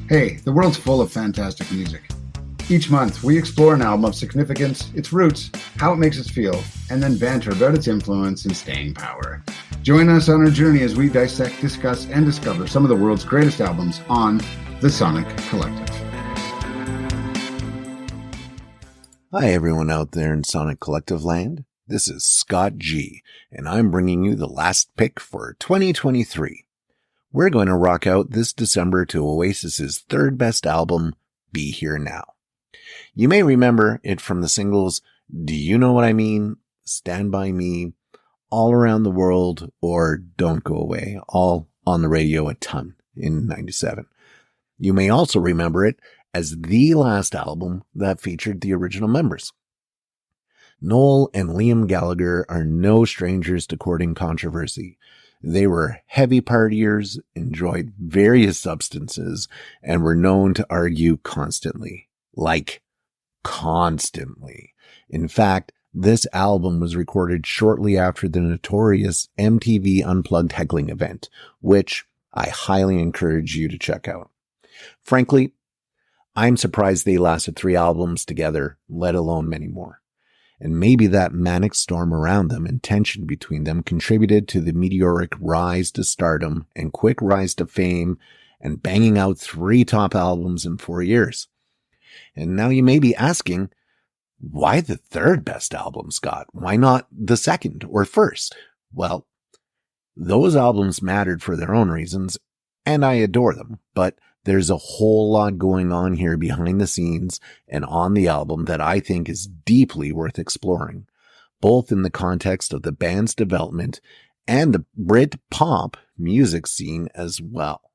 Hey, the world's full of fantastic music. Each month, we explore an album of significance, its roots, how it makes us feel, and then banter about its influence and staying power. Join us on our journey as we dissect, discuss, and discover some of the world's greatest albums on The Sonic Collective. Hi, everyone out there in Sonic Collective land. This is Scott G, and I'm bringing you the last pick for 2023. We're going to rock out this December to Oasis's third best album, Be Here Now. You may remember it from the singles Do You Know What I Mean, Stand By Me, All Around the World, or Don't Go Away, all on the radio a ton in 97. You may also remember it as the last album that featured the original members. Noel and Liam Gallagher are no strangers to courting controversy. They were heavy partiers, enjoyed various substances, and were known to argue constantly. Like, constantly. In fact, this album was recorded shortly after the notorious MTV Unplugged heckling event, which I highly encourage you to check out. Frankly, I'm surprised they lasted 3 albums together, let alone many more. And maybe that manic storm around them and tension between them contributed to the meteoric rise to stardom and quick rise to fame and banging out 3 top albums in 4 years. And now you may be asking, why the third best album, Scott? Why not the second or first? Well, those albums mattered for their own reasons, and I adore them, but there's a whole lot going on here behind the scenes and on the album that I think is deeply worth exploring, both in the context of the band's development and the britpop music scene as well.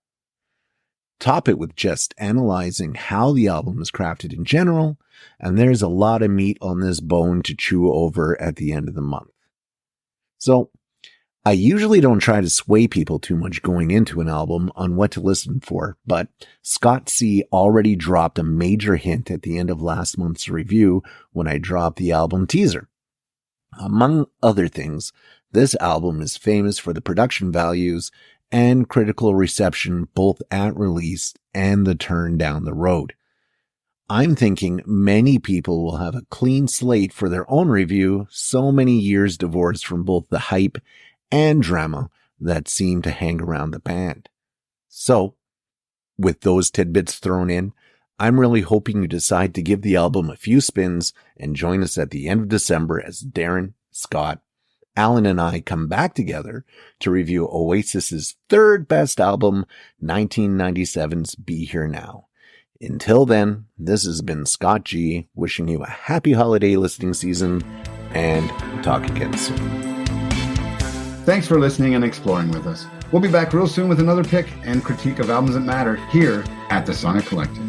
Top it with just analyzing how the album is crafted in general, and there's a lot of meat on this bone to chew over at the end of the month. So, I usually don't try to sway people too much going into an album on what to listen for, but Scott C. already dropped a major hint at the end of last month's review when I dropped the album teaser. Among other things, this album is famous for the production values and critical reception both at release and the turn down the road. I'm thinking many people will have a clean slate for their own review, so many years divorced from both the hype and drama that seem to hang around the band. So, with those tidbits thrown in, I'm really hoping you decide to give the album a few spins and join us at the end of December as Darren, Scott, Alan, and I come back together to review Oasis's third best album, 1997's Be Here Now. Until then, this has been Scott G, wishing you a happy holiday listening season, and talk again soon. Thanks for listening and exploring with us. We'll be back real soon with another pick and critique of albums that matter here at the Sonic Collective.